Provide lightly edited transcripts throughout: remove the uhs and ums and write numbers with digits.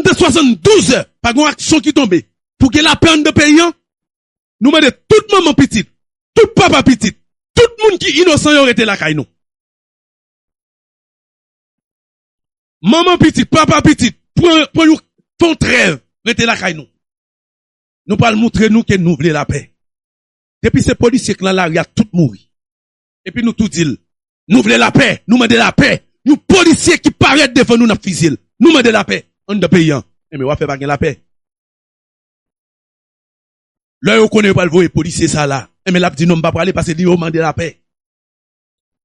de 72 heures, pas une action qui tombe, pour que la peine de payant, nous mettons toute maman petite, tout papa petite, tout le monde qui est innocent y aurait été la caille nous. Maman petite, papa petite, pour nous, font trêve, rester la caille nous. Nous pas montrer nous que nous voulons la paix. Depuis ces policiers qui là, il y a tout mouru. Et puis nous tout dit, nous voulons la paix, nous demandons la paix. Nous policiers qui paraissent devant nous, nous fusil. Nous demandons la paix. On de payant. Mais on va faire pas la paix. Là, on connaît pas le voie policier ça là. Mais là, dit non, pas aller parce que ils ont demandé la paix.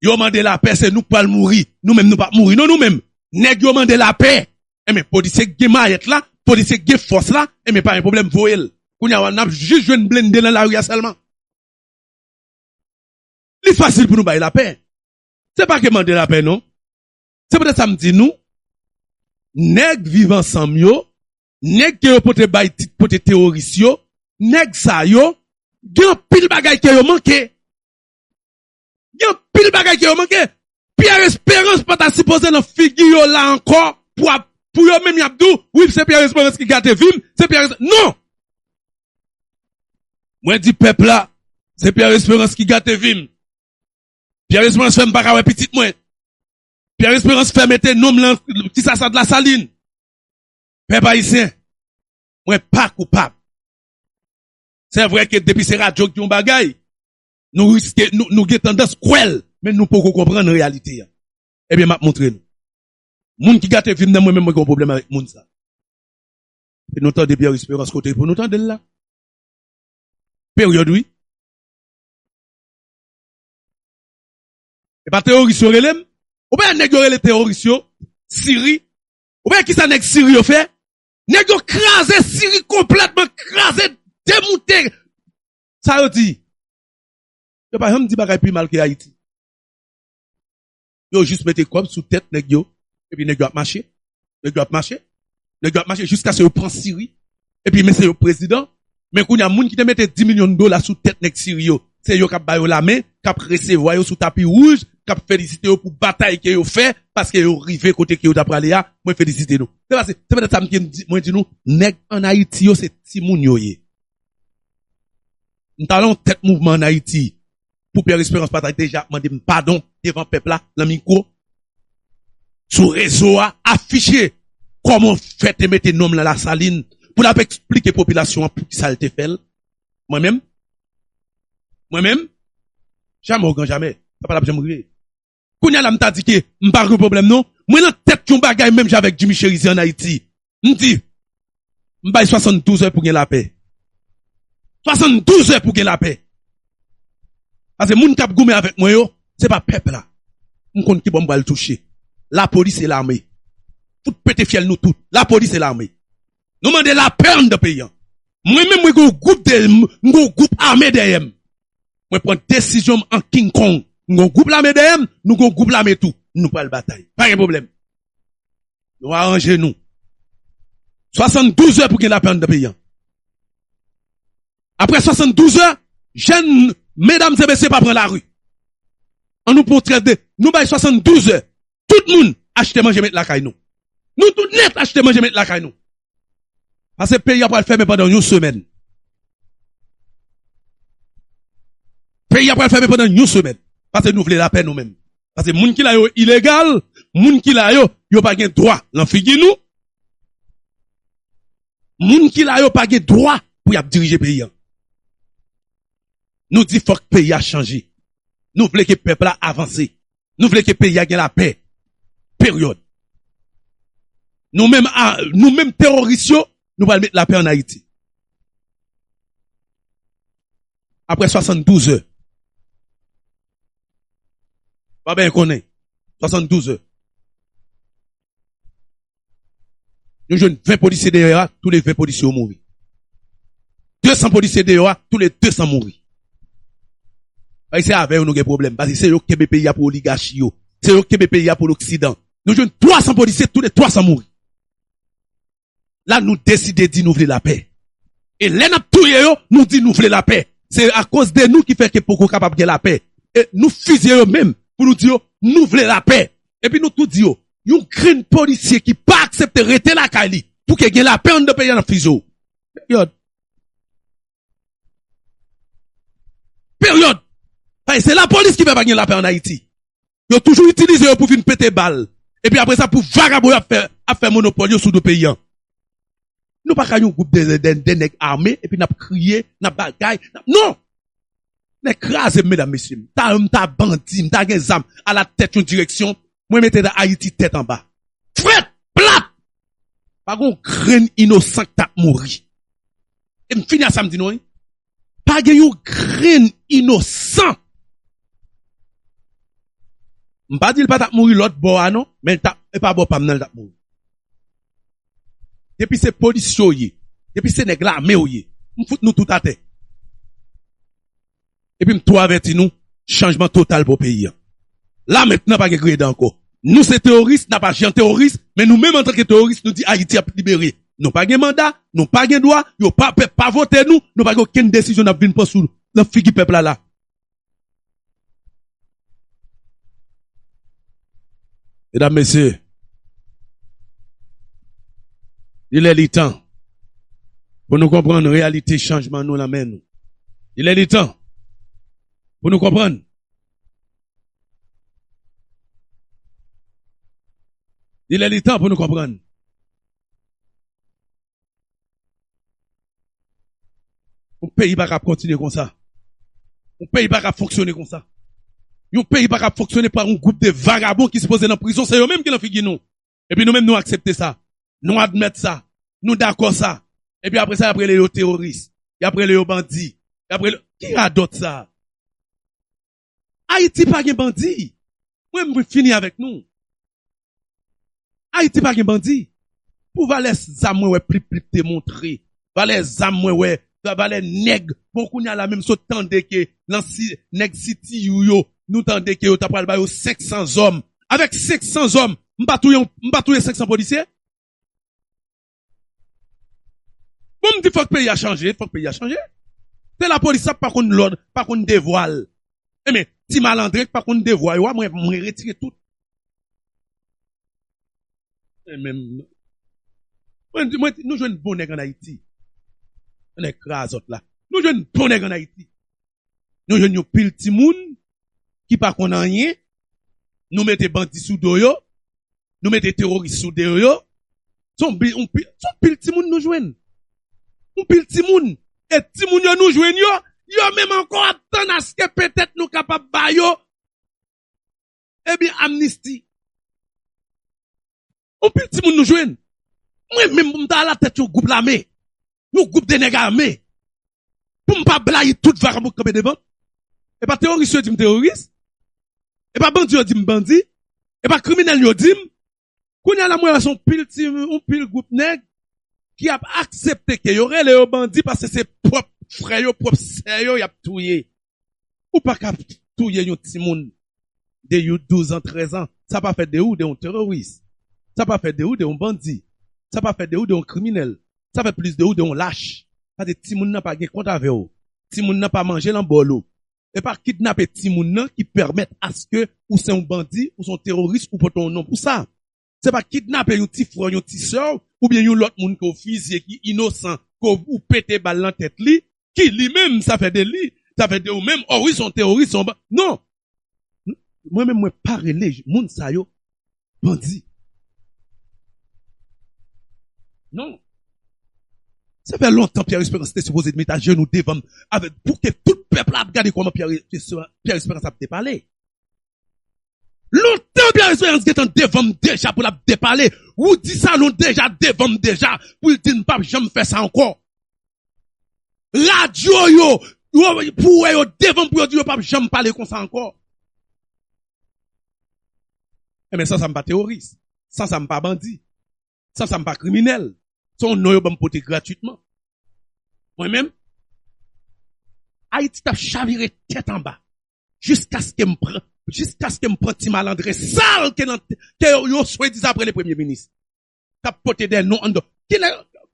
Ils ont demandé la paix, c'est nous pas le mourir. Nous-mêmes, nous pas mourir. Non, nous-mêmes. Nèg yo demandé la paix. Mais policier qui maillette là, policier qui force là, mais pas un problème voyel. Qu'on y a, on a juste joué une blende dans la rue seulement. C'est facile pour nous bailler la paix. C'est pas que demander la paix, non? C'est peut-être ça me dit nous, nèg vivant ensemble yo, nèg qui yo pote bay pote terroriste yo, nèg sa yo, gen pile bagay qui yo manqué. Gen pile bagay qui yo manqué. Pierre Espérance pas ta supposé dans figure là encore pour yo même Abdou, oui, c'est Pierre Espérance qui gâte vim, c'est Pierre non. Moi dis peuple là, c'est Pierre Espérance qui gâte vim. Pierre Espérance fait m'pa ka petite moi. Pierre Espérance fait mettre nom qui ça de la saline. Peuple haïtien, moi pas coupable. C'est vrai que depuis ces radios qui ont bagay, nous risquons, nous avons tendance cruelle, mais nous pouvons comprendre la réalité. Eh bien, m'a montré nous. Moun qui gâte film dans moi-même, moi, j'ai un problème avec moun ça. Et nous tendons Pierre Espérance côté pour nous tendre là. Période, oui. Et pas terroriste sur l'élème. Ou bien, nèg yo les terroristes, Syrie. Ou bien, qui ça nèg Syrie yo fait? Nèg yo crasé Syrie complètement, crasé, démonté. Ça yo dit. Yo pas même dit bagay plus mal que Haïti. Yo juste mette comme sous tête nèg yo. Et puis nèg yo a marché. Nèg yo a marché. Nèg yo a marché jusqu'à ce que yo prend Syrie. Et puis, mais c'est le président. Mais quand y a moun qui te mette 10 millions de dollars sous tête nèg Syrie yo. C'est yo k'ap bayo la main, k'ap recevoir yo sous tapis rouge, k'ap féliciter yo pour bataille que yo fait, parce que yo rivé côté que yo t'a pralé ya, moi féliciter nous. C'est peut-être ça moi dit nous, nèg en Haïti yo c'est ti moun yo yé. Nous talons tête mouvement en Haïti. Pour Pierre Espérance pas déjà demandé pardon devant peuple là, dans micro. Sur réseau a affiché comment fait mettre nom dans la saline pour la expliquer population pour qui ça le fait. Moi-même, jamais, jamais. Ça pas la jamais arrivé. Kounya la m'ta dit que m'pas de problème non. Moi dans tête qui on bagaille même avec Jimmy Cherizi en Haïti. M'dit m'baille 72 heures pour gagner la paix. 72 heures pour gagner la paix. Parce que moun k'ap goumé avec moi yo, c'est pas peuple là. M'konn qui bon va le toucher. La police et l'armée. Tout pété fiel nous tout. La police et l'armée. Nous demandons la peine de payer. Moi-même, moi, groupe armé derrière. Moi, prends décision en King Kong. Nous groupe l'armée derrière, nous groupe l'armée tout. Nous pas le bataille. Pas de problème. Nous arrangez nous. 72 heures pour qu'il y ait la peine de payer. Après 72 heures, jeunes, mesdames et messieurs, pas prendre la rue. On nous pour traiter, nous bail 72 heures. Tout le monde achète manger mettre la caille nous. Nous tout net acheter manger mettre la caille nous. Parce que le pays a pas le faire pendant une semaine. Le pays a pas le faire pendant une semaine. Parce que nous voulons la paix nous-mêmes. Parce que moun qui la yo illégal, moun qui la yo pas gen droit l'enfigui nous. Moun qui la yo pas gen droit pour y diriger le pays. Nous dit faut que le pays a changé. Nous voulons que le peuple a avancé. Nous voulons que le pays a gagné la paix. Période. Nous-mêmes terroristes, nous allons mettre la paix en Haïti. Après 72 heures. Pas bien qu'on est. 72 heures. Nous jeunes 20 policiers dehors, tous les 20 policiers ont mouru. 200 policiers dehors, tous les 200 mouru. C'est avec nous des problèmes. Parce que c'est eux qui ont pays pour l'oligarchie. C'est eux qui ont pays pour l'Occident. Nous jeunes 300 policiers, tous les 300 mouru. Là, nous décidons de nous voulons la paix. Et là, nous disons nous voulons la paix. C'est à cause de nous qui fait que pour capable de la paix. Et nous fusillons même pour nous dire nous voulons la paix. Et puis nous tout disons, yon green policier qui pas accepté rester la Kali pour que gagne la peine de payer dans fiso. Période. C'est la police qui va pas gagner la paix en Haïti. Ils ont toujours utilisé pour venir péter balle. Et puis après ça, pour vagabond à faire monopole sous deux pays. Nous pas qu'à un groupe de nègres armés, et puis n'a crié, n'a bagaille. Non! N'est crasé, mesdames, messieurs. T'as bandit, t'as des armes à la tête d'une direction. Moi, mettez dans Haïti tête en bas. Fret! Plat! Pas qu'on graine innocent qui t'a mouru. Et m'fini à samedi, non? Pas qu'on graine innocent. M'pas dit pas t'a mouru l'autre bois, non? Mais t'a, et pas bon pas m'nel t'a mouru. Depuis ces policiers, depuis ces nègres là, mais m'fout nous tout à terre. Et puis m'toi averti nous, changement total pour le pays. Là maintenant pas de encore. Nous c'est terroristes, n'a pas de terroristes, mais nous même en tant que terroristes, nous dit Haïti a libéré. Nous pas de mandat, nous pas de droit, nous pas voter nous pas aucune décision n'a venir pour sous le figi peuple là. Mesdames, messieurs, il est le temps pour nous comprendre la réalité changement nous la mène. Il est le temps pour nous comprendre. Il est le temps pour nous comprendre. Un pays pas continuer comme ça. Un pays pas fonctionner comme ça. Un pays pas fonctionner par un groupe de vagabonds qui se posent dans la prison. C'est eux-mêmes qui l'ont fait nous. Et puis nous-mêmes nous accepter ça. Nous admettre ça. Nous d'accord ça. Et puis après ça, après les terroristes. Et après les bandits. Et après qui a d'autres ça? Haïti pas un bandit. Moi, je vais finir avec nous. Haïti pas un bandit. Pour valer zam ouais plus te montrer. Valer zam ouais valer nèg. Beaucoup n'y a la même chose tande que nèg city yo nous tande que yo t'a pral ba yo 500 hommes. Avec 500 hommes, m'pa touyer 500 policiers. Bon me dit faut que pays a changé, C'est la police pas contre l'ordre, pas contre dévoile. Mais si malandré pas contre dévoile, moi retirer tout. Même nous jouons bon nèg en Haïti. On écrase autres là. Nous jouons bon nèg en Haïti. Nous jouons pile ti moun qui pas qu'on rien. Nous mettez bandits sous dos yo. Nous mettez terroristes sous dos yo. Son pile ti moun nous jouons. On pile ti moun. Et ti moun yo nous jouons yo même encore attend à ce que peut-être nous capable ba yo. Eh bien amnistie. On pile ti moun nous jouons. Moi même m'ta la tête au groupe l'armée. Nous groupe de nègres armés. Pour m'pas blayer tout vagabond campé devant. Et pas terroriste yo dit terroriste. Et pas bandit yo dit bandit. Et pas criminel yo dit. Kounya la moi son pile groupe nègre qui a accepté que y aurait les bandits parce que c'est propre frère yo propre sœur yo y a touyer. Ou pas cap touyer yon ti moun de 12 ans 13 ans. Ça pas fait de ou de un terroriste. Ça pas fait de ou de un bandit. Ça pas fait de ou de un criminel. Ça fait plus de ou de un lâche. Parce que ti moun n'a pas gen compte avec ou. Ti moun n'a pas mangé l'embolo. Et pas kidnapper ti moun nan qui permettent à ce que ou c'est un bandit ou son terroriste ou pour ton nom pour ça. C'est pas kidnapper yon ti frère yon ti sœur ou bien yon l'autre moun ko fusillé qui innocent ko ou pété balle dans tête li qui lui-même ça fait de lui, ça fait de ou même oh oui son terroriste son non. Moi-même moi pas relé moun sa yo bandit. Non. Ça fait longtemps Pierre Espérance était supposé de mettre à genoux devant avec pour que tout le peuple a regardé comment Pierre Espérance a parlé. Longtemps Pierre Espérance qui est devant déjà pour la déparler. Ou dit ça non déjà devant déjà pour dire pas jamais faire ça encore. Radio yo pour yo devant pour dire pas jamais parler comme ça encore. Mais ça me pas terroriste. Ça me pas bandit. Ça me pas criminel. Son nom yo me porter gratuitement. Moi-même, Haïti t'a chaviré tête en bas. Jusqu'à ce que me prend ti malandré sale que yo souhait dis après le premier ministre. T'a porté des noms en dos. Qui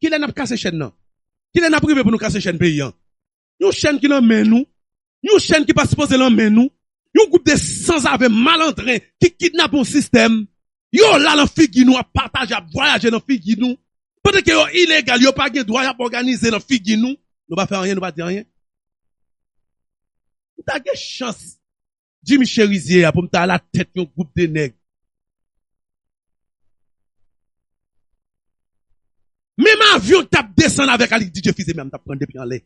n'a cassé chaîne non? Qui n'a privé pour nous casser chaîne paysan? Yon chaîne qui l'emmène nous. Yon chaîne qui pas supposé l'emmène nous. Yon groupe de sans avec malandré qui kidnappe un système. Yo là l'en figu nous a partagé à voyager dans figu nous. Pendant que yo illégal, yo pas de droit à organiser dans figue nous pas faire rien, nous pas dire rien. T'as de chance. Jimmy Cherizier pour m'ta à la tête d'un groupe de nègres. Même avion tape descendre avec Alik DJ Fizé, même tape prendre depuis en l'air.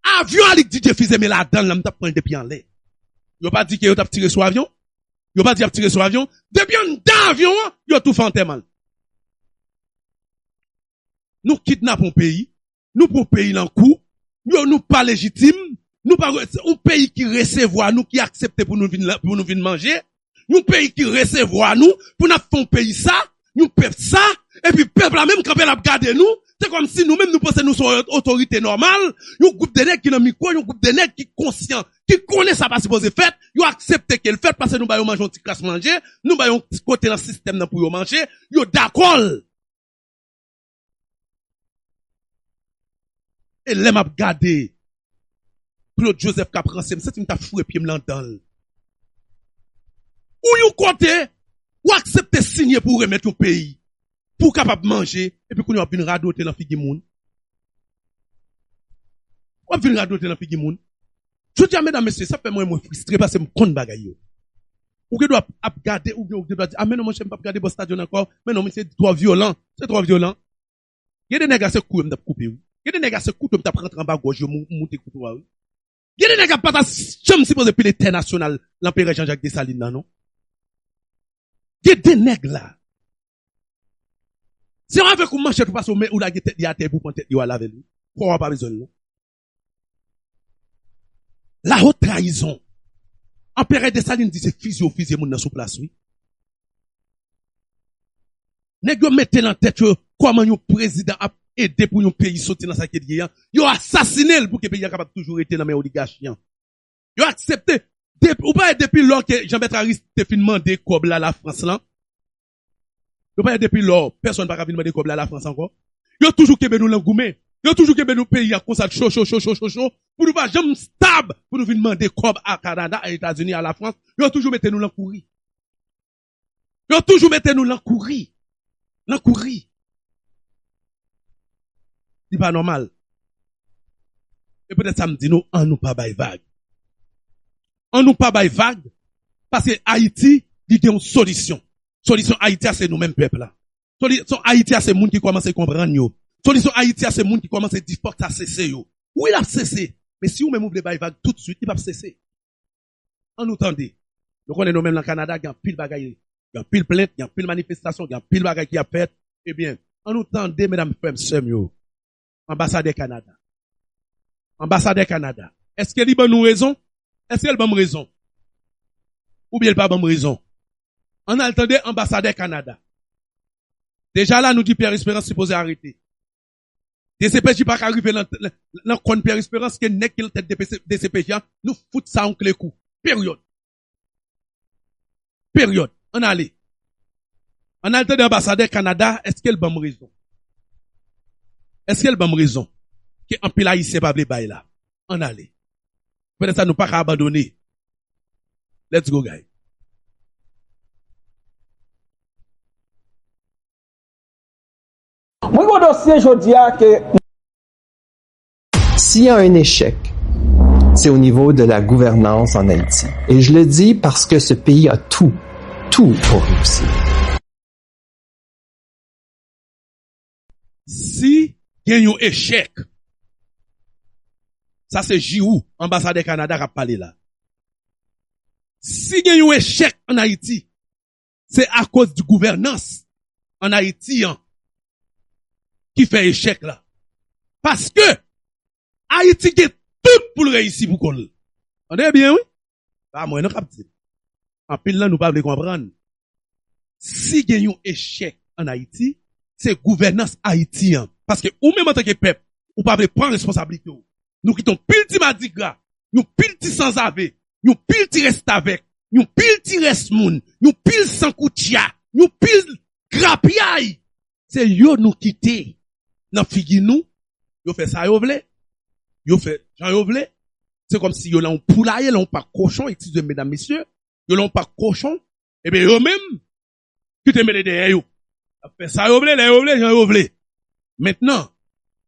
Avion Alik DJ Fizé, mais la donne, même tape prendre depuis en l'air. Yo pas dit que yo tape tiré sur avion. Yo pas dit tiré sur avion. Depuis en dans avion, yo tout fait mal. Nous kidnappons pays. Nous pour pays dans coup. Nous pas légitime. Nous pas un pays qui recevoir nous, qui accepte pour nous venir manger. Nous pays qui recevoir nous, pour nous faire pays ça. Nous peuple ça. Et puis peuple la même quand elle a gardé nous. C'est comme si nous-mêmes nous pensons nous sommes autorité normale. Un groupe de nègres qui dans micro, un groupe de nègres qui conscient, qui connaît ça pas supposé faire. Ils acceptent qu'elle fait parce que nous baillons manger un petit classe manger. Nous baillons un petit côté dans le système pour manger. Yo d'accord. Et l'aime a gardé. Claude Joseph Caprançé, c'est une ta foué pied m'l'entend. Ou yon côté, ou accepter signer pour remettre au pays, pour capable manger, et puis qu'on y a une radoter dans figue moun. Ou une radoter dans figue moun. Je dis à mesdames, messieurs, ça fait moi frustré parce que me compte bagaille yo. Ou que doit garder, ou que doit dire, ah mais non, moi j'aime pas garder bon stadion encore, mais non, mais c'est trop violent, c'est trop violent. Il y a des nègres à ce coup, m't'a coupé, il y a des nègres à ce coup, m't'a rentré en bas gauche, yo monter couteau, il y a des nègres pas jamais supposé piler terre nationale, l'empereur Jean-Jacques Dessalines, non? Il y a des nègres là. Si on avait qu'on manche tout passe ou la tête y a terre pour prendre tête à laver lui. Pourquoi pas besoin non? La haute trahison. Empereur Dessalines dit c'est physio moun dans sous place oui. Nèg yo mette dans tête comment un président a aidé pour un pays sortir dans sa quête guerre. Yo assassiné pour que le pays capable toujours être dans mes oligarchies. Yo accepté ou pas depuis lors que Jean-Bertrand Aristide te fin demander comme là la France là. Yo pas depuis lors personne pas venir demander comme là la France encore. Yo toujours que nous l'engoumé. Yo toujours que nous pays comme ça chaud pour nous pas jamais stable pour nous venir demander comme à Canada, à États-Unis, à la France. Yo toujours mettez nous l'encourir. Yo toujours mettez nous l'encourir. L'encourir. C'est pas normal. Et peut-être ça me dit nous, on nous pas bail vague. On nous pas bail vague, parce que Haïti, il y a une solution. Solution Haïti, c'est nous-mêmes peuple là. Solution Haïti, c'est les gens qui commencent à comprendre yo. Solution Haïti, c'est les gens qui commencent à dire faut que ça cesse yo. Oui, il a cessé. Mais si vous même ouvrez bail vague tout de suite, il va cesser. On nous tendez. Donc on est nous-mêmes dans le Canada, il y a pile bagaille. Il y a pile plainte, il y a pile manifestation, il y a pile bagaille qui a fait. Eh bien, on nous tendez, mesdames, frères, sœurs, yo. Ambassadeur Canada. Ambassadeur Canada. Est-ce qu'il y a une raison? Est-ce qu'il y a une raison? Ou bien il n'y a pas de raison? On a entendu ambassadeur Canada. Déjà là, nous dit Pierre Espérance supposé arrêter. DCPJ pas arriver dans le compte Pierre Espérance qui n'est que la tête de DCPJ, nous fout ça en clé coup. Période. Période. On allait. On a entendu ambassadeur Canada, est-ce qu'il y a une bonne raison? Est-ce qu'il y a une bonne raison? Que en pile haïtien pas vle bail là. On allait. Peut-être ça nous pas abandonner. Let's go, guys. Moi, mon dossier, je dis que s'il y a un échec, c'est au niveau de la gouvernance en Haïti. Et je le dis parce que ce pays a tout pour réussir. Si il y a un échec, ça c'est Jirou, ambassadeur Canada qui a parlé là. Si il y a un échec en Haïti, c'est à cause du gouvernance en Haïti qui fait échec là. Parce que Haïti qui est tout pour réussir pour qu'on. On est bien, oui? Ah, moi, non, capte. En pile là, nous pas comprendre. Si il y a un échec en Haïti, c'est gouvernance haïtien. Parce que, ou même en tant que peuple, ou pas prendre responsabilité. Nous quittons pile ti madigra, nous pile ti sans ave, nous pile ti reste avec, nous pile ti reste moun, nous pile sans koutia, nous pile grapiaille. C'est yo nous quitter. Nan figi nous, yo fait ça yo vle. Yo fait, Jean yo vle. C'est comme si yo l'ont poulailler, l'ont pas cochon, excusez mesdames, messieurs, yo l'ont pas cochon, et bien yo même, qui te mette derrière yo. Après ça, yo vle, j'en vle. Maintenant,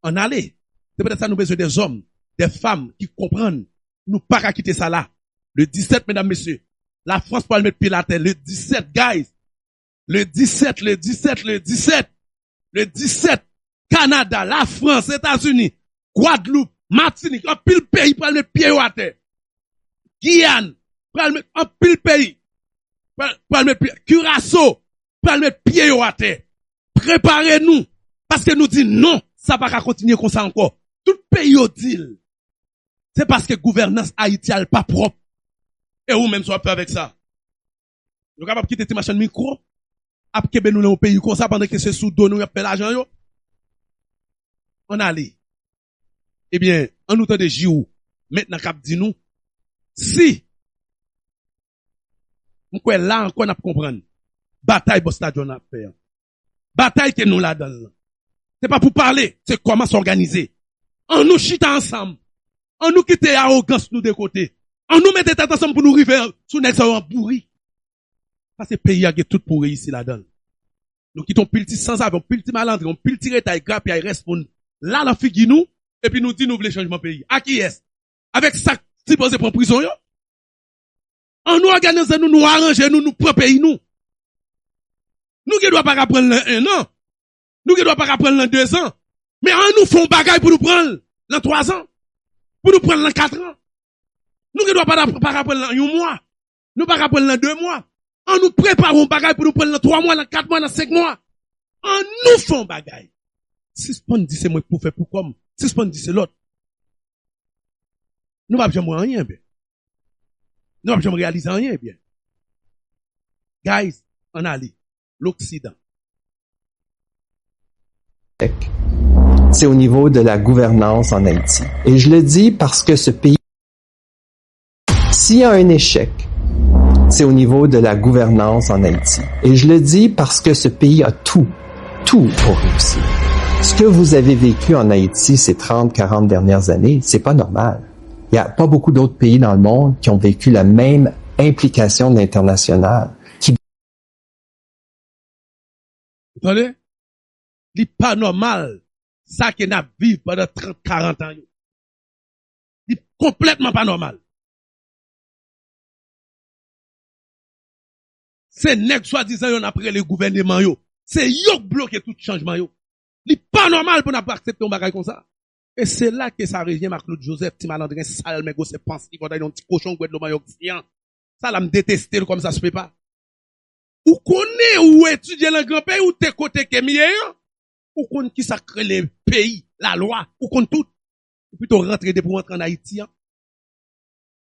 on allait. C'est peut-être ça nous besoin des hommes, des femmes qui comprennent. Nous pas qu'à quitter ça là. Le 17, mesdames, messieurs. La France peut le mettre pied la terre. Le 17, guys. Le 17. Canada, la France, États-Unis, Guadeloupe, Martinique, un pile pays pour le mettre pied à terre. Guyane, pour le mettre un pile pays. Pour le mettre pied. Curaçao, pour le mettre pied à terre. Préparez-nous. Parce que nous disons non, ça va pas continuer comme ça encore. Tout pays au deal. C'est parce que gouvernance haïtienne pas propre. Et vous même soit peur avec ça. Nous capable quitter tes machines micro. Après ben nous dans pays comme ça pendant que c'est sous dos nous y a l'argent yo. On allait. Eh bien, en nous temps de Jirou, maintenant cap dit nous si on quoi là encore n'a comprendre. Bataille pour stadion à faire. Bataille que nous là dedans. C'est pas pour parler, c'est comment s'organiser. On nous chita ensemble. On nous quitte arrogance nous de côté. On nous mette tête ensemble pour nous river sous nex en bourri. Parce que pays a tout pour ici là-dedans. Nous quittons pile sans avion, pile malandre, on pile tirer taille grappe et répondre là la figue nous et puis nous dit nous voulons changement pays. À qui est-ce? Avec ça si posé pour prison yo. On nous organise nous arranger nous prend pays nous. Nous qui doit pas apprendre un an. Nous qui doit pas apprendre dans 2 ans. Mais on nous font bagaille pour nous prendre dans 3 ans. Pour nous prendre dans 4 ans. Nous qui doit pas apprendre dans 1 mois. Nous pas apprendre dans 2 mois. On nous prépare un bagaille pour nous prendre dans 3 mois, dans 4 mois, dans 5 mois. On nous font bagaille. Si on dit c'est moi pour faire pour comme. Si on dit c'est l'autre. Nous pas jamais rien bien. Nous pas jamais réaliser rien bien. Guys, on allait. L'Occident. C'est au niveau de la gouvernance en Haïti. Et je le dis parce que ce pays, s'il y a un échec, c'est au niveau de la gouvernance en Haïti. Et je le dis parce que ce pays a tout pour réussir. Ce que vous avez vécu en Haïti ces 30, 40 dernières années, c'est pas normal. Il y a pas beaucoup d'autres pays dans le monde qui ont vécu la même implication de l'international. Vous entendez? C'est pas normal. Ça qui n'a vécu pendant 30, 40 ans. C'est complètement pas normal. C'est nèg soi-disant yon après le gouvernement yo. C'est yo bloqué tout changement yo. C'est pas normal pour n'a pas accepter un bagage comme ça. Et c'est là que ça revient à Claude Joseph, petit malandrin sale, mais go se pense qu'il va donner un petit cochon gouet de l'homme. Ça l'a me détester comme ça se fait pas. Ou connaît ou étudier le grand pays ou t'es côté que mieux, ou connaît qui ça crée les pays, la loi, ou connaît tout. Ou plutôt rentrer pour rentrer en Haïti, hein.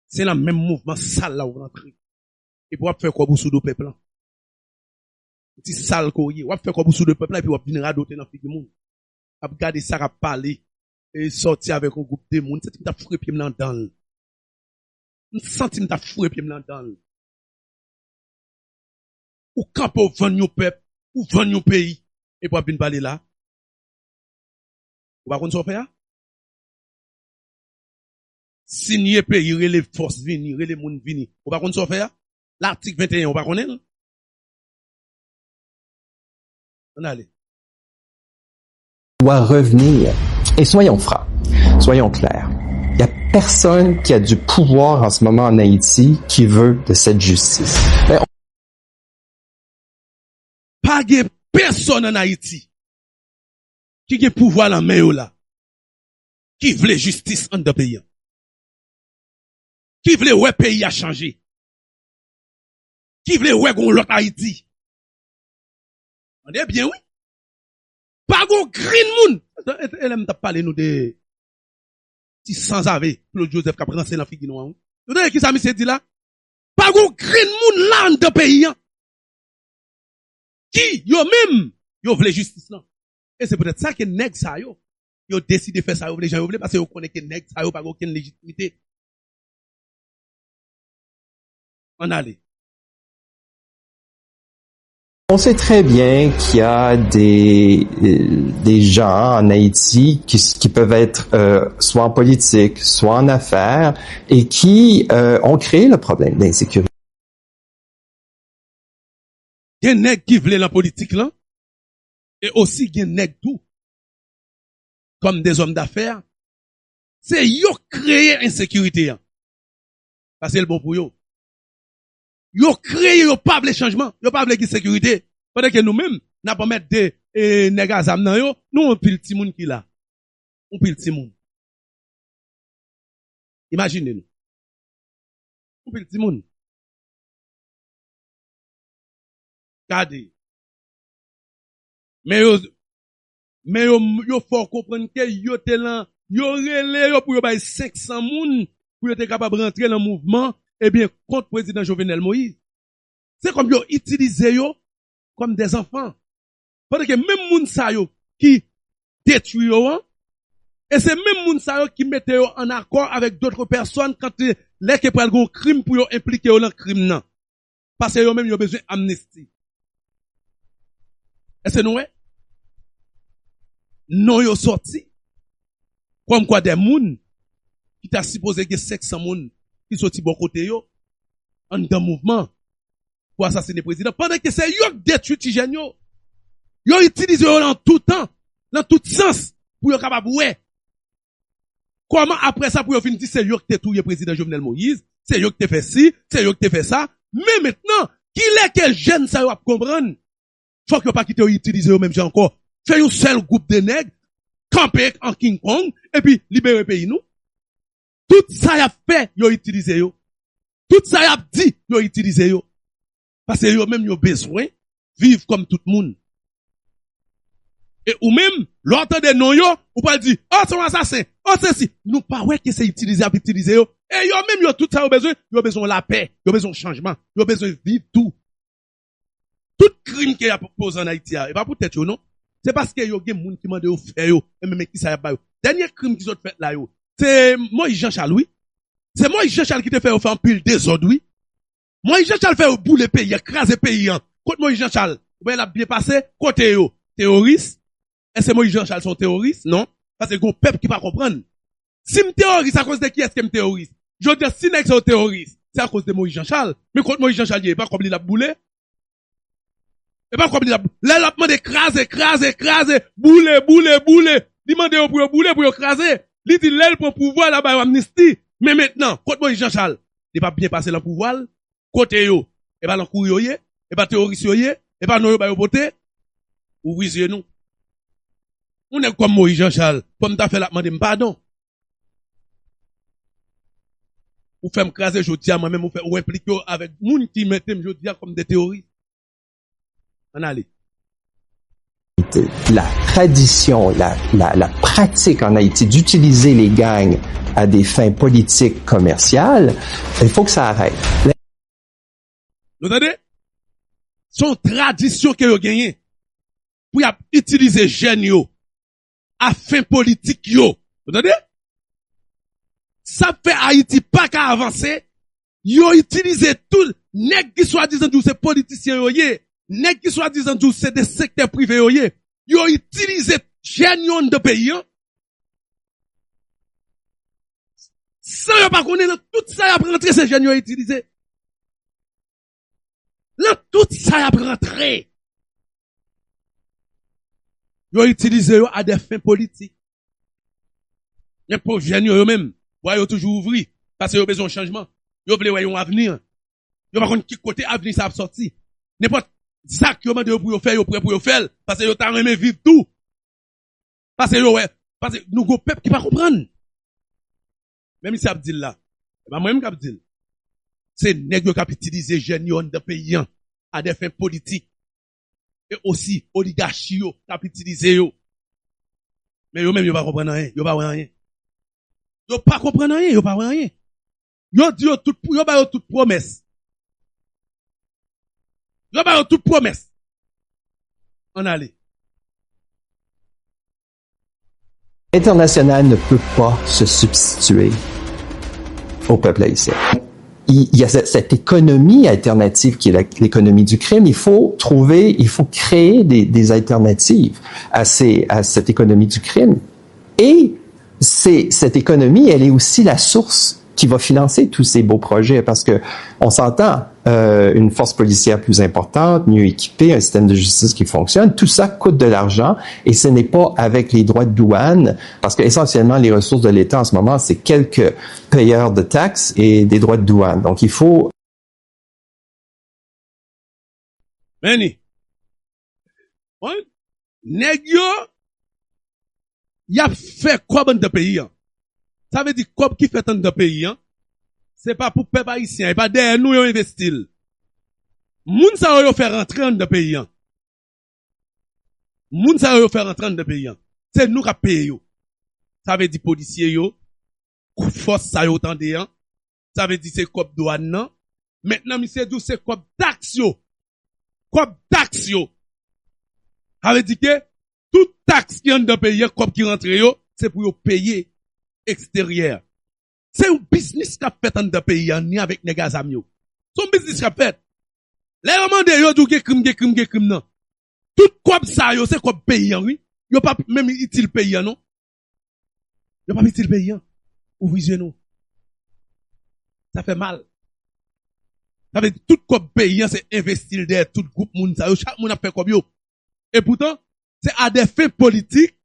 C'est le même mouvement sale là où rentrer. Et pour faire quoi pour sous le peuple, petit sale courrier, ou faire quoi pour sous le peuple, et puis ou venir radoter dans le fig du monde. A regarder ça, à parler, et sortir avec un groupe de monde, c'est qui t'a foué pied dans le un centime t'a foué pied dans le ou quand pour vendre nos peuple, ou vendre nos pays, et pour venir parler là. Ou pas qu'on s'en fait, signer pays, les forces venir, les monde venir. Ou pas qu'on s'en fait, l'article 21, ou pas qu'on est, on allait. Doit revenir. Et soyons francs, soyons clairs. Il n'y a personne qui a du pouvoir en ce moment en Haïti qui veut de cette justice. Pas de personne en Haïti qui a pouvoir en main là, qui veut justice en deux pays, qui veut ouais pays a changé, qui veut ouais gon l'autre Haïti. On est bien oui. Pas gon green moon. Elle aime parler nous de si sans ave Claude Joseph qui a pris dans figue nous. Vous savez qui ça me dit là? Pas gon green moon là dans pays. Qui yo même yo vle justice là. Et c'est peut-être ça que nèg ça yo décidé faire ça yo vle gens yo vle parce que yo connaît que nèg ça yo pas aucune légitimité. On allait. On sait très bien qu'il y a des gens en Haïti qui peuvent être soit en politique, soit en affaires, et qui ont créé le problème d'insécurité. Il y a des nèg qui veulent la politique là, Et aussi, gen nèg tout. Comme des hommes d'affaires. C'est yo créé insécurité. Parce que c'est le bon pour yo. Yo créé, yo pas le changement. Yo pas le sécurité. Pendant que nous-mêmes, n'a pas mettre des nèg azam nan yo, nous on pile ti moun qui là. On pile ti moun. Imaginez-nous. On pile ti moun. Regardez. Mais yo faut comprendre que yo te lan, yo relé yo pour yo bay 500 moun pour yo te capable rentrer dans le mouvement et bien contre président Jovenel Moïse. C'est comme yo utiliser yo comme des enfants. Parce que même moun sa yo qui détruit yo, hein, et c'est même moun sa yo qui mette yo en accord avec d'autres personnes quand les qui prennent un crime pour yo impliquer yo dans crime nan. Parce que yo même yo besoin amnistie. Est-ce que nous ouais? Non yo sorti comme quoi des moun qui t'a supposé que 500 moun qui sorti bon côté yo en dans mouvement pour assassiner le président pendant que c'est yo détruit ti jeune yo. Yo utilise yo dans tout temps, dans tout sens pour yo capable ouais. Comment après ça pour yo fin dire c'est yo qui t'es touye président Jovenel Moïse, c'est yo qui t'es fait ci, c'est yo qui t'es fait ça, mais maintenant qui est quel jeune ça yo a comprendre? Faut que pas quitter utiliser yo même j'ai encore. Fait un seul groupe de nègres, camper en King Kong, et puis libérer le pays nous. Tout ça y a fait, yo utilisé yo. Tout ça y a dit, yo utilisé yo. Parce que yo même yo besoin, vivre comme tout le monde. Et ou même, l'autre de non yo, ou pas dire, oh c'est un assassin, oh c'est si. Nous pas ouais que c'est utilisé à utiliser yo. Et yo même yo tout ça yo besoin de la paix, yo besoin de changement, yo besoin de vivre tout. Tout crime qui a posé en Haïti, et pas pour tête yo non. C'est parce que yo gen moun qui mande yo faire yo, et même qui ça y a ba yo. Dernier crime qu'ils ont fait là yo, c'est Moïse Jean-Charles, oui. C'est Moïse Jean-Charles qui te fait faire un pile désordre, oui. Moïse Jean-Charles fait au bout le pays, écraser pays, hein. Côté Moïse Jean-Charles, ben il a bien passé, côté yo, terroriste. Est-ce que Moïse Jean-Charles sont terroristes? Non. Parce que gon peuple qui pas comprendre. Si me terroriste, à cause de qui est-ce que me terroriste? Je dis, si n'est que terroriste, c'est à cause de Moïse Jean-Charles. Mais contre Moïse Jean-Charles, il est pas comme il a boulé. Et pas comme il a boulé. Là, il a demandé écraser, bouler. Il demande pour bouler, pour écraser. Il dit, là, pour pouvoir, là-bas, amnistie. Mais maintenant, contre Moïse Jean-Charles, il pas bien passé le pouvoir. Côté yo, et pas l'encour yo yé, et pas terroriste yo yé, et pas non yo ba yo poté. Ou oui, nous. On est comme Moïse Jean-Charles, comme t'as fait la demande pardon. Ou fait m'craser jodi a moi-même, ou impliquer avec moun qui mettent jodi a comme des terroristes. On allez. La tradition, la pratique en Haïti d'utiliser les gangs à des fins politiques commerciales, il faut que ça arrête. Vous entendez? Son tradition que vous gagnez pour utiliser jeunes yo à fin politique yo. Vous entendez? Ça fait Haïti pas qu'à avancer. Yo utilisé tout, nèg qui soit disant tout c'est politiciens yo yé, nèg qui soit disant tout c'est des secteurs privés yo yé. Yo utilisé jeunes de pays. Sans yo pas connaître tout ça y a rentré ces jeunes yo utilisé. Là, tout ça y a rentré. Yo utilisé yo à des fins politiques. Les pauvres jeunes yo même, yo toujours ouvrir parce que yo besoin de changement. Yo vle un avenir. Yo pas connait qui côté avenir ça va sortir. N'importe ça que yo mande pour yo faire, yo prêt pour yo faire parce que yo t'a aimé vivre tout. Parce que parce que nous go peuple qui pas comprendre. Même si Abdil là, moi même Abdil. C'est nèg yo k'ap utiliser jeunes yo de pays à des fins politiques et aussi oligarchie yo k'ap utiliser yo. Mais yo même yo pas comprendre rien, yo pas rien. Yo pas comprendre rien, yo pas rien. Yo dit yo ba yo toute promesse. Yo ba yo toute promesse. On allait. L'international ne peut pas se substituer au peuple haïtien. Il y a cette économie alternative qui est l'économie du crime. Il faut créer des alternatives à cette économie du crime. Et cette économie, elle est aussi la source qui va financer tous ces beaux projets, parce que on s'entend, une force policière plus importante, mieux équipée, un système de justice qui fonctionne, tout ça coûte de l'argent, et ce n'est pas avec les droits de douane, parce que essentiellement les ressources de l'État en ce moment, c'est quelques payeurs de taxes et des droits de douane. Donc il faut... Meni, nèg yo, y a fait quoi dans le pays, hein? Ça veut dire quoi qui fait dans le pays, hein? C'est pas pour peuple haïtien, et pas derrière nous yo investir. Moun sa yo faire rentrer dans le pays, hein? Moun sa yo faire rentrer dans le pays, hein? C'est nous qui payons yo. Ça veut dire policiers yo, force ça yo tande, hein? Ça veut dire c'est cop douane, non? Maintenant, monsieur Dou, c'est cop taxe yo. Cop taxe yo. Ça veut dire que toute taxe qui est dans le pays, cop qui rentre yo, c'est pour yo payer extérieur. C'est un business qu'a fait dans le pays, ni avec les gaz amio. C'est un business qu'a fait. Les remandés yo dou ge crime, non. Tout cop ça yo, c'est cop paysan, oui. Yo pas même utile paysan, non. Yo pas utile paysan. Ouvrez nous. Ça fait mal. Ça veut dire tout cop paysan, c'est investir derrière tout groupe moun ça yo, chaque moun a fait comme yo. Et pourtant, c'est à des fins politiques,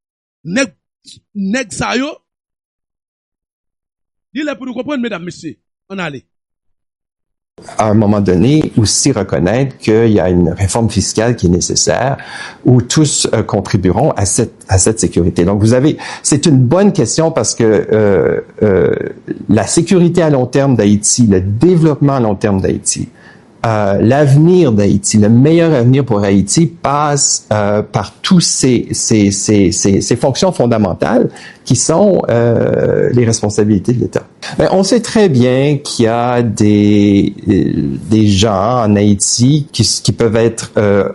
nèg ça yo. Il est pour nous comprendre, mesdames, messieurs. On allait. À un moment donné, aussi reconnaître qu'il y a une réforme fiscale qui est nécessaire, où tous contribueront à cette sécurité. Donc, c'est une bonne question parce que la sécurité à long terme d'Haïti, le développement à long terme d'Haïti, l'avenir d'Haïti, le meilleur avenir pour Haïti passe par tous ces fonctions fondamentales qui sont les responsabilités de l'État. Mais on sait très bien qu'il y a des gens en Haïti qui peuvent être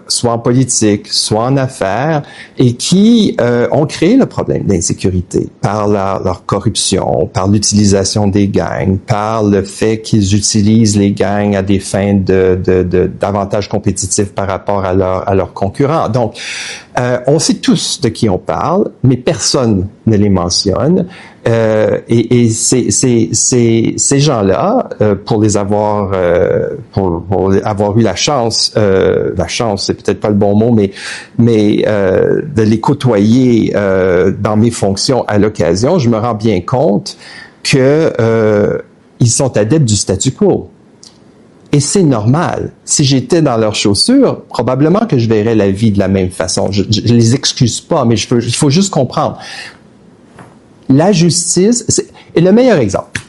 soit en politique, soit en affaires, et qui ont créé le problème d'insécurité par leur corruption, par l'utilisation des gangs, par le fait qu'ils utilisent les gangs à des fins d'avantages compétitifs par rapport à leurs concurrents. Donc, on sait tous de qui on parle, mais personne ne les mentionne. Et ces gens-là, pour avoir eu la chance, c'est peut-être pas le bon mot, mais de les côtoyer dans mes fonctions à l'occasion, je me rends bien compte que ils sont adeptes du statu quo. Et c'est normal. Si j'étais dans leurs chaussures, probablement que je verrais la vie de la même façon. Je les excuse pas, mais il faut juste comprendre. La justice, et le meilleur exemple,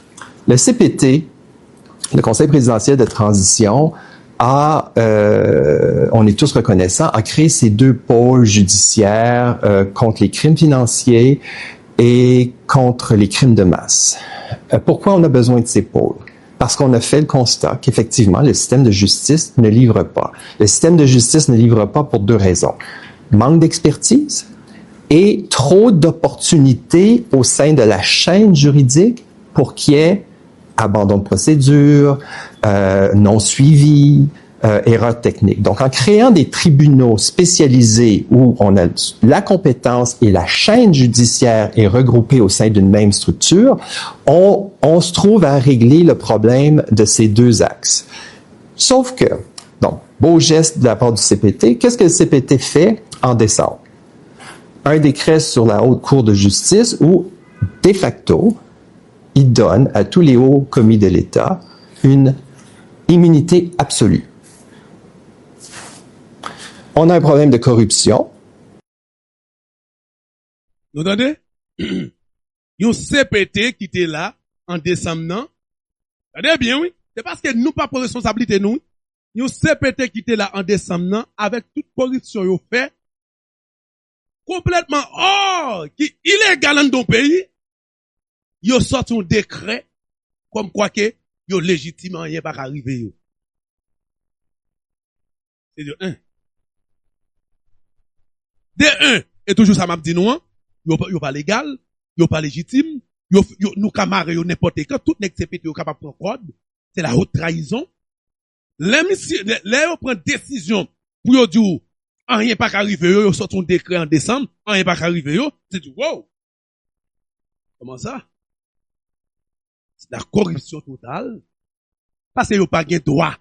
le CPT, le Conseil présidentiel de transition, on est tous reconnaissants, a créé ces deux pôles judiciaires contre les crimes financiers et contre les crimes de masse. Pourquoi on a besoin de ces pôles? Parce qu'on a fait le constat qu'effectivement, le système de justice ne livre pas. Le système de justice ne livre pas pour deux raisons. Manque d'expertise et trop d'opportunités au sein de la chaîne juridique pour qu'il y ait abandon de procédure, non suivi, erreurs techniques. Donc, en créant des tribunaux spécialisés où on a la compétence et la chaîne judiciaire est regroupée au sein d'une même structure, on se trouve à régler le problème de ces deux axes. Sauf que, donc, beau geste de la part du CPT, qu'est-ce que le CPT fait en décembre? Un décret sur la Haute Cour de justice où, de facto, il donne à tous les hauts commis de l'État une immunité absolue. On a un problème de corruption. Vous entendez? Yon CPT qui était là en décembre, non? Regardez bien, oui. C'est parce que nous pas pour responsabilité, nous. Yon CPT qui était là en décembre, non? Avec toute corruption yon fait, complètement qui illégal dans ton pays, yon sort un décret, comme quoi que, yon légitimement rien pas arrivé, yo. C'est de un. De un, et toujours ça m'a dit nous, hein, yo pas légal, yo pas légitime, nous camarades yo n'importe quand, tout n'est CPT yo capable prendre code, c'est la haute trahison. Les yo prend décision pour yo dire, rien pas arrivé yo sort un décret en décembre, rien pas arrivé yo, c'est du wow. Comment ça? C'est la corruption totale. Parce que yo pas gen droit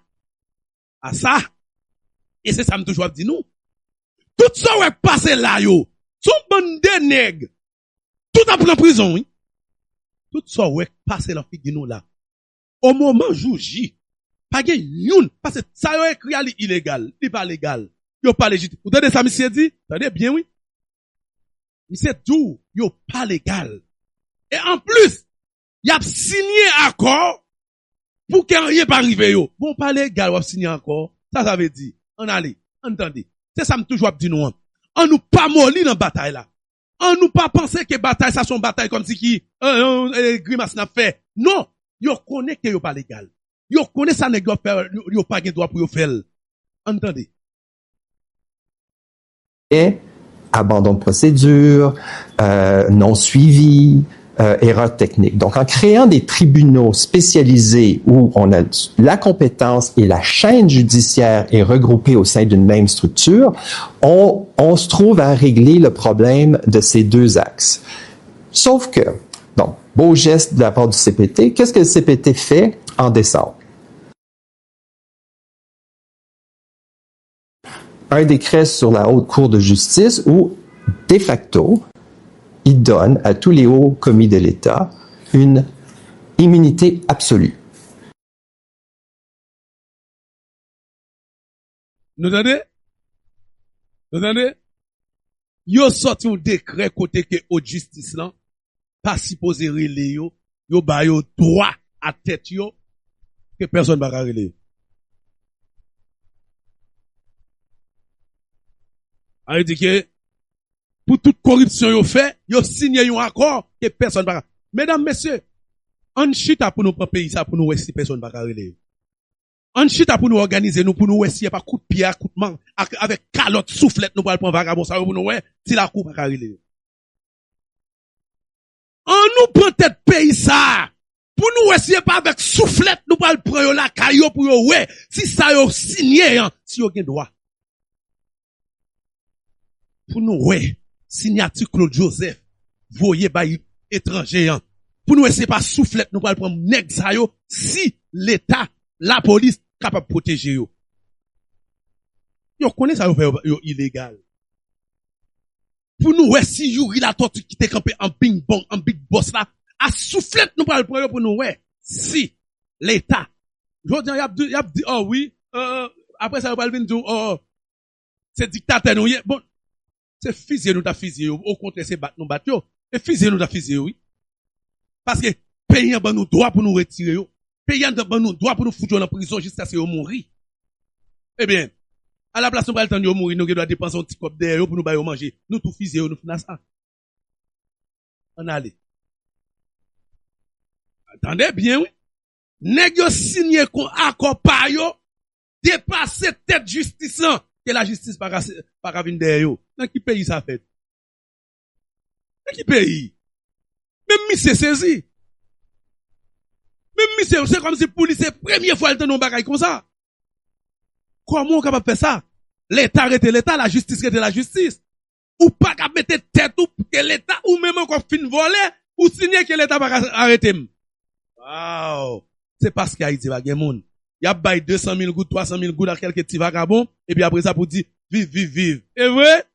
à ça. Et c'est ça me toujours dit nous. Tout ça ouais passé là yo. Son bande de nègres. Tout a pris en prison, oui. Tout ça ouais passé là fi nous là. Au moment jouji, pas gen youn parce que ça yo écrit à illégal, il pas légal. Yo pas légitime. Vous entendez ça monsieur dit? Attendez bien oui. Monsieur tout yo pas légal. Et en plus, y a signé accord pour qu'il rien pas arrivé yo. Bon pas légal, ou signé encore. Ça veut dire, on allez, entendez. C'est ça me toujours dit nous. On nous pas molli dans bataille là. On nous pas penser que bataille ça son bataille comme si qui grimace n'a fait. Non, yo connaît que yo pas légal. Yo connaît ça nèg yo faire yo pas gen droit pour yo faire. Entendez. Et abandon de procédure, non suivi, erreur technique. Donc, en créant des tribunaux spécialisés où on a la compétence et la chaîne judiciaire est regroupée au sein d'une même structure, on se trouve à régler le problème de ces deux axes. Sauf que, donc, beau geste de la part du CPT, qu'est-ce que le CPT fait en décembre? Un décret sur la Haute Cour de justice où, de facto, il donne à tous les hauts commis de l'État une immunité absolue. Nous entendez? Nous entendez? Yo sorti un décret côté que haute justice là, pas supposé relé yo ba yo droit à tête yo, que personne va relé. A dit que pour toute corruption yo fait, yo signé un accord que personne va. Mesdames, messieurs, on chita pour nous prendre pays ça pour nous si personne va relé. On chita pour nous organiser nous pour nous si y a pas coup de pied, coup de main avec calotte soufflette nous pour prendre vagabond ça pour nous si la coupe va relé. On nous prend tête pays ça pour nous si pas avec soufflette nous pour prendre la caillou pour yo si ça yo signé si yo gen droit. Pour nous signature Claude Joseph voyez bay étranger pour nous c'est pas soufflette nous pour prendre nèg ça yo si l'état la police capable de protéger yo. Yo connaît ça yo illégal. Pour nous si Yuri la tortue qui t'est campé en ping pong en big boss là à soufflette nous prendre pour nous si l'état je dis y a dit oh oui après ça va venir dire oh c'est dictateur nous bon c'est fusiller nous ta fusiller au contraire c'est battre nous battre yo et fusiller nous ta fusiller oui parce que pays en ban nous droit pour nous retirer yo pays en ban nous droit pour nous foutre en prison jusqu'à ce qu'on mourir eh bien à la place nous pas le temps de mourir nous doit dépenser un petit cop d'air pour nous ba yo manger nous tout fusiller nous finir ça on allez attendez bien oui nèg yo signé accord pa yo dépasser tête justice là que la justice pas venir derrière yo. Dans qui pays ça fait? Dans qui pays? Même monsieur saisi. Même monsieur, c'est comme si police c'est première fois elle te non bagaille comme ça. Comment on capable faire ça? L'État arrête l'État, la justice arrête la justice. Ou pas capable mettre tête ou que l'État ou même encore fin voler ou signer que l'État va arrêter. Wow. C'est parce qu'Haïti va gagner monde. Y a bail 200 000 gouttes, 300 000 gouttes à quelques petits vagabonds, et puis après ça pour dire, vive. Et vrai?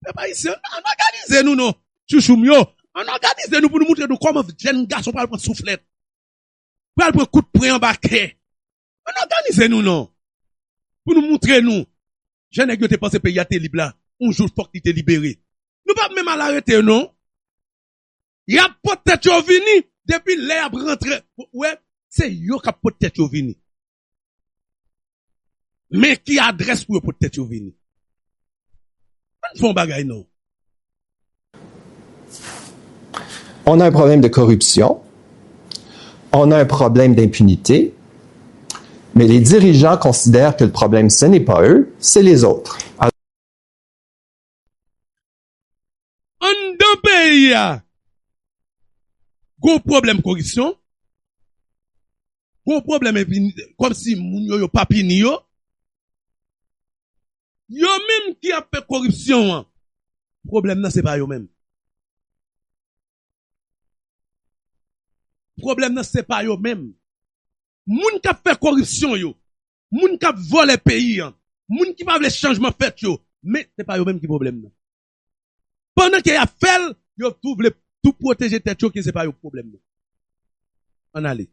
C'est pas ici, on organise nous, non. Chouchou mio. On organise nous pour nous montrer nous comment jeune garçon pour prendre soufflette. Pour prendre coup de poing en baquet. On organise nous, non. Pour nous montrer nous. Jeune qui te pense pays à te libre là. Un jour, faut qu'il te libéré. Nous pas même à l'arrêter, non. Y a peut-être yo vini, depuis l'air rentré. Ouais, c'est yo qui a peut-être yo vini. Mais qui adresse pour peut-être yo vini. On font bagay non. On a un problème de corruption. On a un problème d'impunité. Mais les dirigeants considèrent que le problème, ce n'est pas eux, c'est les autres. Alors, en deux pays, gros problème corruption. Gros problème comme si moun yo pas pini yo. Yo même qui a fait corruption, problème nan c'est pas yo même. problème nan c'est pas yo même. Moun k'ap fait corruption yo, moun k'ap volé pays hein, moun qui pa vle changement fait yo, mais c'est pas yo même qui problème nan. Pendant qu'il y a fait, yo tout protéger tête yo que c'est pas yo problème nan. On allait.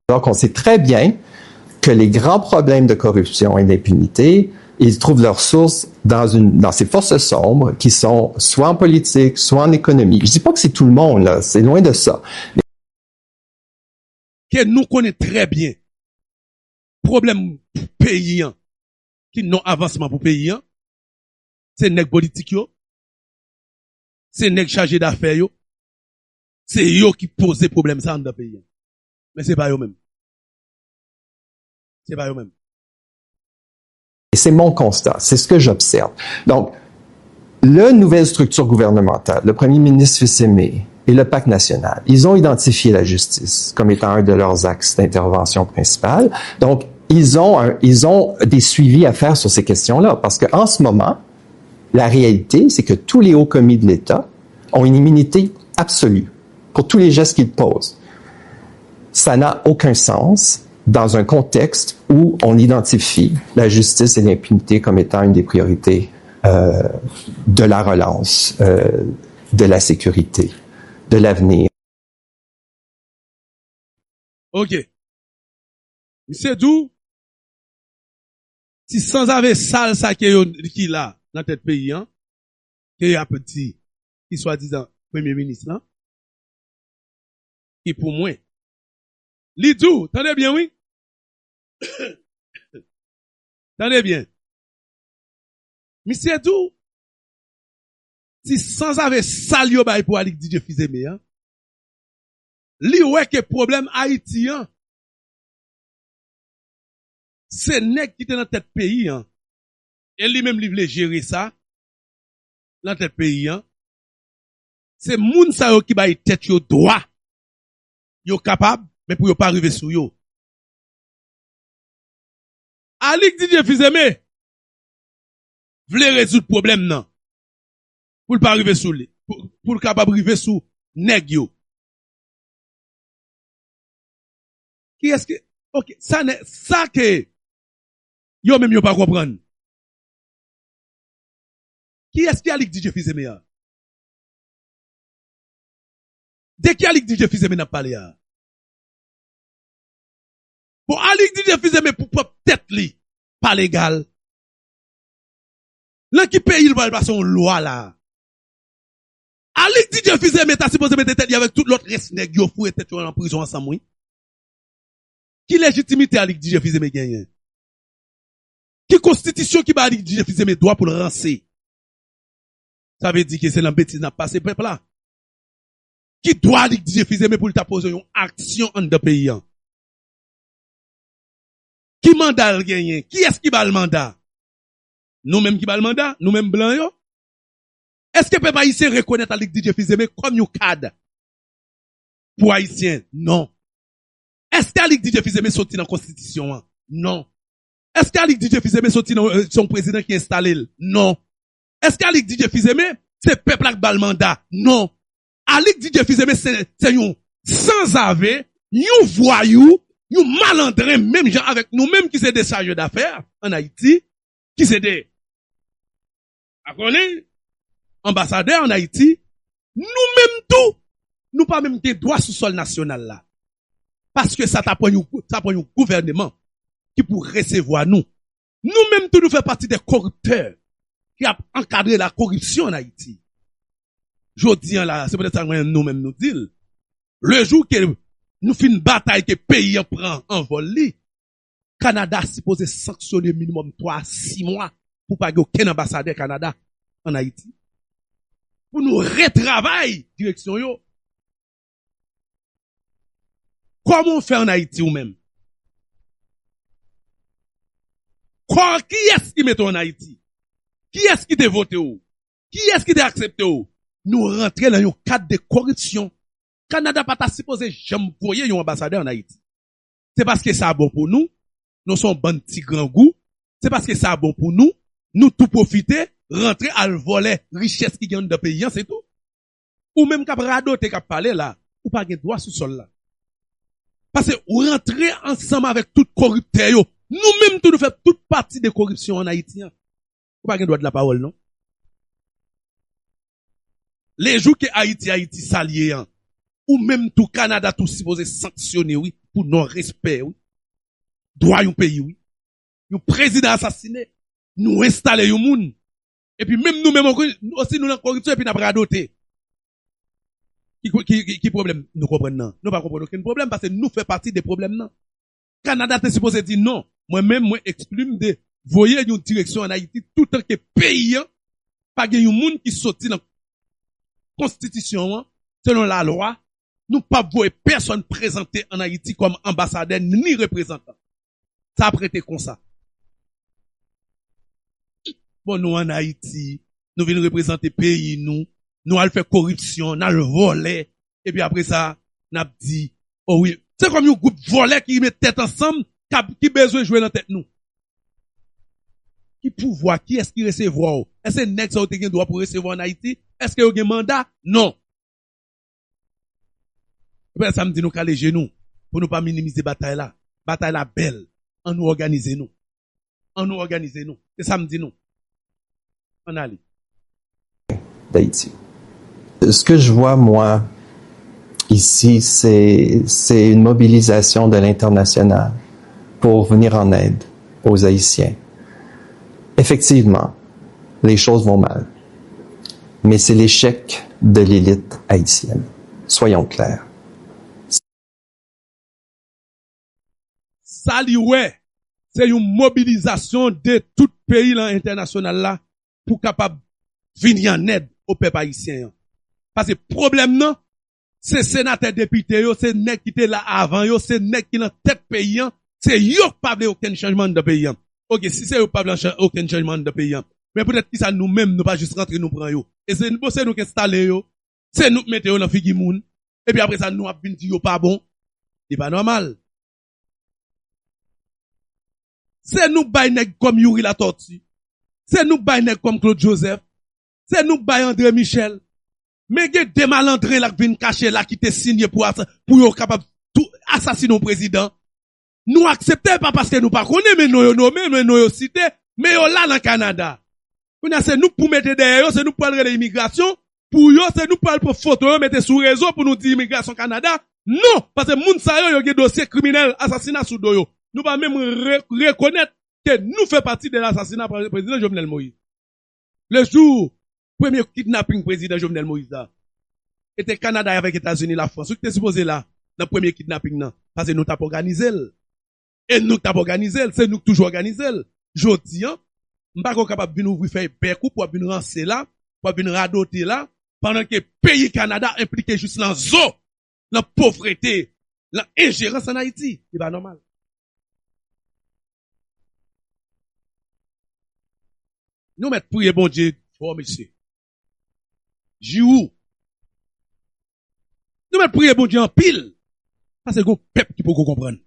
Donc, on sait très bien que les grands problèmes de corruption et d'impunité, ils trouvent leur source dans ces forces sombres qui sont soit en politique, soit en économie. Je dis pas que c'est tout le monde, là. C'est loin de ça. Que nous connaissons très bien. Problème pays, qui non avancement pour pays, c'est nèg politique yo. C'est nèg chargé d'affaires yo. C'est yo qui pose problème ça dans le pays. Mais c'est pas eux même. Et c'est mon constat, c'est ce que j'observe. Donc, la nouvelle structure gouvernementale, le premier ministre Fils-Aimé et le Pacte national, ils ont identifié la justice comme étant un de leurs axes d'intervention principale. Donc, ils ont des suivis à faire sur ces questions-là, parce qu'en ce moment, la réalité, c'est que tous les hauts commis de l'État ont une immunité absolue pour tous les gestes qu'ils posent. Ça n'a aucun sens dans un contexte où on identifie la justice et l'impunité comme étant une des priorités de la relance, de la sécurité, de l'avenir. OK. Monsieur Dou, si sans avoir sale ça qui là dans tête pays qu'il y a petit qui soi-disant premier ministre là, qui pour moi Lidou, tendez bien, oui? Tendez bien. Monsieur Dou, si sans avoir sali yo bay pour Alik DJ Fils-Aimé, li wè que problème haïtien, c'est nèg qui te dans tête pays, et lui même li vle gérer ça, dans tête pays, c'est moun sa yo qui bay tête yo droit, yo capable, mais pour yo pas arriver sous yo. Alik DJ Fils-Aimé vle résoudre problème nan. Pour le pas arriver sous lui. Pour le capable arriver sous nèg yo. Qui est-ce que OK, ça que yo même yo pas comprendre. Qui est-ce qui Alik DJ Fils-Aimé a? De qui Alik DJ Fils-Aimé n'a parlé a? Bon, Alik DJ Fils-Aimé pour propre tête li, pas légal. Là qui pays il va passer une loi là. Alik DJ Fils-Aimé ta supposé mettre tête avec tout l'autre reste nèg yo fou et tête en prison ensemble oui. Qui légitimité Alik DJ Fils-Aimé gagne? Qui constitution qui ba Alik DJ Fils-Aimé droit pour le rancer? Ça veut dire que c'est l'embêtise n'a passé peuple là. Qui doit Alik DJ Fils-Aimé pour t'a poser une action en de pays? Qui mandat le gagne? Qui est-ce qui bat le mandat? Nous-mêmes qui bat le mandat? Nous-mêmes blancs yo? Est-ce que peuple haïtien reconnaît Alik DJ Fils-Aimé comme un cadre pour haïtien? Non. Est-ce qu'Alik DJ Fils-Aimé sorti dans la constitution? Non. Est-ce qu'Alik DJ Fils-Aimé sorti dans son président qui est installé? Non. Est-ce qu'Alik DJ Fils-Aimé c'est peuple qui bat le mandat? Non. Alik DJ Fils-Aimé c'est un sans ave, un voyou, nous malandrins, même gens avec nous-mêmes qui c'est des chargés d'affaires en Haïti, qui c'est des ambassadeurs en Haïti, nous-mêmes tout, nous pas même des droits sous sol national là. Parce que ça t'apprend un gouvernement qui pour recevoir nous. Nous-mêmes tout nous fait partie des corrupteurs qui a encadré la corruption en Haïti. Je dis là, c'est peut-être ça que nous-mêmes nous disons. Le jour que nous faisons une bataille que le pays prend en vol, Canada supposé sanctionner minimum 3-6 mois pour pas qu'il y ait aucun ambassadeur Canada en Haïti. Pour nous retravailler direction yo. Comment on fait en Haïti ou même? Qui est-ce qui met en Haïti? Qui est-ce qui t'a voté ou? Qui est-ce qui t'a accepté ou? Nous rentrons dans un cadre de corruption. Canada pas supposé jamais voyer un ambassadeur en Haïti. C'est parce que ça bon pour nous. Nous sommes bon petit grand goût. C'est parce que ça bon pour nous. Nous tout profiter, rentrer à le voler richesse qui gagne de pays, c'est tout. Ou même cap radoter cap parler là. ou pas de droit sous sol là. Parce que ou rentrer ensemble avec tout corrupteur yo. Nous-mêmes tout nous fait toute partie de corruption en Haïti. Ou pas de droit de la parole non. Les jours que Haïti s'allié ou même tout Canada tout supposé sanctionner oui pour non respect oui. Droit yon pays oui. Yon président assassiné, nous installer yon moun. Et puis même nous-mêmes aussi nous la corruption et puis n'a pas radoté. Qui problème nous comprenons non. Nous pas comprendre aucun problème parce que nous fait partie des problèmes non. Canada t'es supposé dire non. Moi-même moi exprime de voyer une direction en Haïti tout en que pays pas gen yon moun qui sorti dans constitution selon la loi, nous pas voyer personne présenter en Haïti comme ambassadeur ni représentant. Ça a prêté comme ça. Bon, nous en Haïti, nous venons représenter pays, nous allons faire corruption, nous allons voler, et puis après ça, nous avons dit, oh oui, c'est comme un groupe volé qui met tête ensemble, qui besoin de jouer dans tête nous. Qui pouvoir, qui est-ce qui recevoir? Est-ce que nèg ça ou droit pour recevoir en Haïti? Est-ce que vous avez un mandat? Non. Et puis ça me dit nous caler genoux, pour nous pas minimiser bataille là. Bataille là belle. En nous organiser nous. En nous organiser nous. Et ça me dit nous. On allait. D'Haïti. Ce que je vois, moi, ici, c'est une mobilisation de l'international pour venir en aide aux Haïtiens. Effectivement, les choses vont mal. Mais c'est l'échec de l'élite haïtienne. Soyons clairs. Ça, ouais, c'est une mobilisation de tout pays là, international là pour capable venir en aide au peuple haïtien. Parce que problème non, c'est sénateur député yo, c'est nèg qui était là avant yo, c'est nèg qui dans tête pays, c'est yo pas veut aucun changement de pays. OK, si c'est yo pas veut aucun changement de pays. Mais peut-être que ça nous-mêmes nous pas juste rentrer nous prendre yo. Et c'est nous qui installer yo, c'est nous mettre yo dans figi moun. Et puis après ça nous a vinn dire yo pas bon. C'est pas normal. C'est nous bay nèg comme Yuri la Tortue. C'est nous bay nèg comme Claude Joseph. C'est nous bay André Michel. Mais il y a des malandrins là qui viennent cacher là qui te signé pour yo capable tout assassiner le président. Nous acceptons pas parce que nous pas connaissons mais nous nommé mais nous cité mais yo là dans Canada. C'est nous pour mettre derrière, c'est nous pour aller l'immigration, pour yo c'est nous pour photo mettre sur réseau pour nous dire immigration Canada. Non, parce que moun sa yo des dossier criminel assassinat sous do yo. Nous pas même reconnaître que nous fait partie de l'assassinat par le président Jovenel Moïse. Le jour premier kidnapping président Jovenel Moïse là était Canada avec États-Unis la France. Où était supposé là dans le premier kidnapping là parce que nous t'a organisé. Et nous t'a organisé, c'est nous toujours organisé. Jodi m'pas capable de nous faire percou pour venir rancer là, pour venir radoter là pendant que pays Canada impliqué juste dans zo, la pauvreté, l'ingérence en Haïti, c'est pas normal. Nous mettons prier bon Dieu, oh monsieur. Jou. Nous mettons prier bon Dieu en pile. Parce que c'est un peuple qui peut comprendre.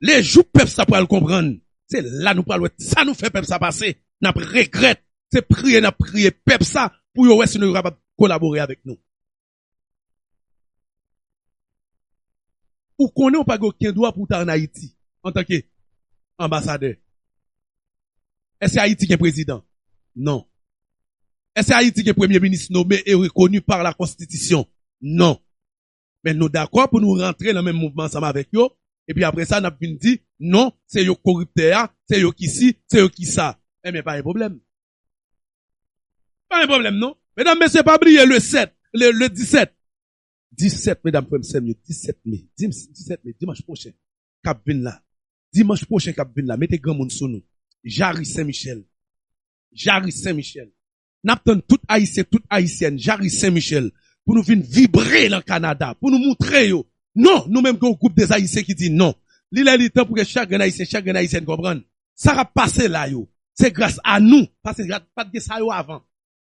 Les jours peuple ça pour le comprendre. C'est là nous parlons. Ça nous fait peuple ça passer. N'a regrette. C'est prier, n'a prier peuple ça pour yo si nous capable collaborer avec nous. Ou qu'on n'a pas aucun droit pour ta en Haïti en tant qu'ambassadeur. Est-ce que Haïti qui est président? Non. Est-ce que Haïti qui est premier ministre nommé et reconnu par la Constitution? Non. Mais nous d'accord pour nous rentrer dans le même mouvement ensemble avec eux. Et puis après ça, nous avons dit, non, c'est yo corrupteur, c'est yo qui si, c'est yo qui ça. Eh mais pas un problème. Pas un problème, non? Mesdames, messieurs, pas oublier le 7, le 17. 17, mesdames, frères, 17 mai. 17 mai, dimanche prochain. Cap vin là. Dimanche prochain, cap vin là. Mettez grand monde sur nous. Jarry Saint-Michel. Jarry Saint-Michel. N'attend tout haïtien, toute haïtienne. Jarry Saint-Michel. Pour nous venir vibrer dans le Canada. Pour nous montrer yo. Non, nous-mêmes, un groupe des haïtiens qui dit non. L'il est le temps pour que chaque haïtien comprenne. Ça va passer là yo. C'est grâce à nous. Parce que pas de ça yo avant.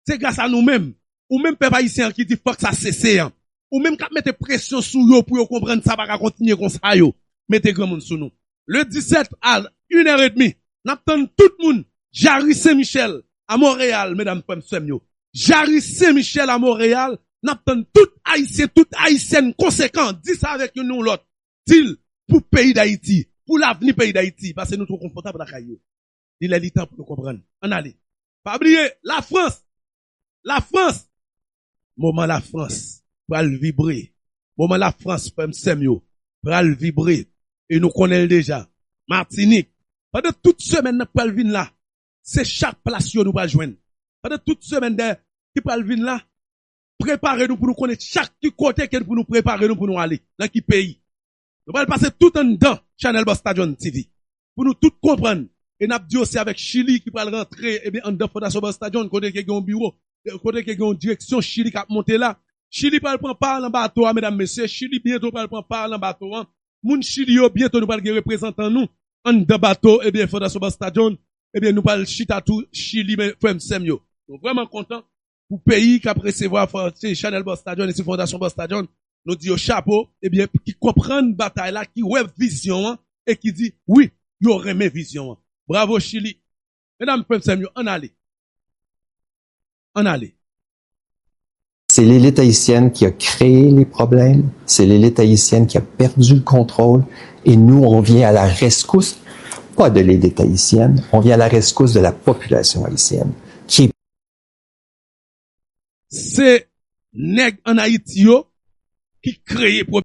C'est grâce à nous-mêmes. Ou même peuple haïtien qui dit faut que ça cesse. Ou même quand mettez pression sur yo pour yo comprendre ça va continuer comme ça yo. Mettez grand monde sur nous. Le 17 à 1h30. N'attend tout le monde. Jarry Saint-Michel à Montréal, mesdames, femmes, yo. Jarry Saint-Michel à Montréal. n'attend tout haïtien conséquent, dit ça avec nous l'autre. Dit pour pays d'Haïti, pour l'avenir pays d'Haïti, parce que nous sommes confortables dans la caillou. Il est le temps pour nous comprendre. On allez. Pas oublier, la France, moment la France, va le vibrer. Moment la France, pem semyo, va le vibrer. Et nous connaissons déjà. Martinique, pendant toute semaine, nous pral vin là. C'est chaque place que nous pral joindre. Pendant toute semaine, qui pral vin là, préparez-nous pour nous connaître chaque côté pour nous préparer nous pour nous aller. Dans qui pays. Nous pral passer tout en dedans, Channel Boss Stadion TV. Pour nous tout comprendre. Et n'a dit aussi avec Chili qui pral rentrer, eh bien, en dedans Fondation Boss Stadion, côté qui a un bureau, côté qui a une direction Chili qui a monté là. Chili pral prend part en bateau, mesdames, messieurs. Chili bientôt pral prend part en bateau, Moun Chili yo, bientôt nous pral gen représentant nous, en de bateau, eh bien, Fondation Boss Stadion, eh bien, nous pral chita tout Chili, mais, frère Semyo. Donc, vraiment content, pour pays qui a recevoir, Channel Boss Stadion et Fondation Boss Stadion, nous dit au chapeau, eh bien, qui comprennent bataille là, qui ouais vision, et qui dit, oui, yo remet vision. Bravo Chili. Mesdames, frère Semyo, on allez. C'est l'élite haïtienne qui a créé les problèmes, c'est l'élite haïtienne qui a perdu le contrôle, et nous, on vient à la rescousse, pas de l'élite haïtienne, on vient à la rescousse de la population haïtienne, qui est... C'est nèg en Haïti yo, qui crée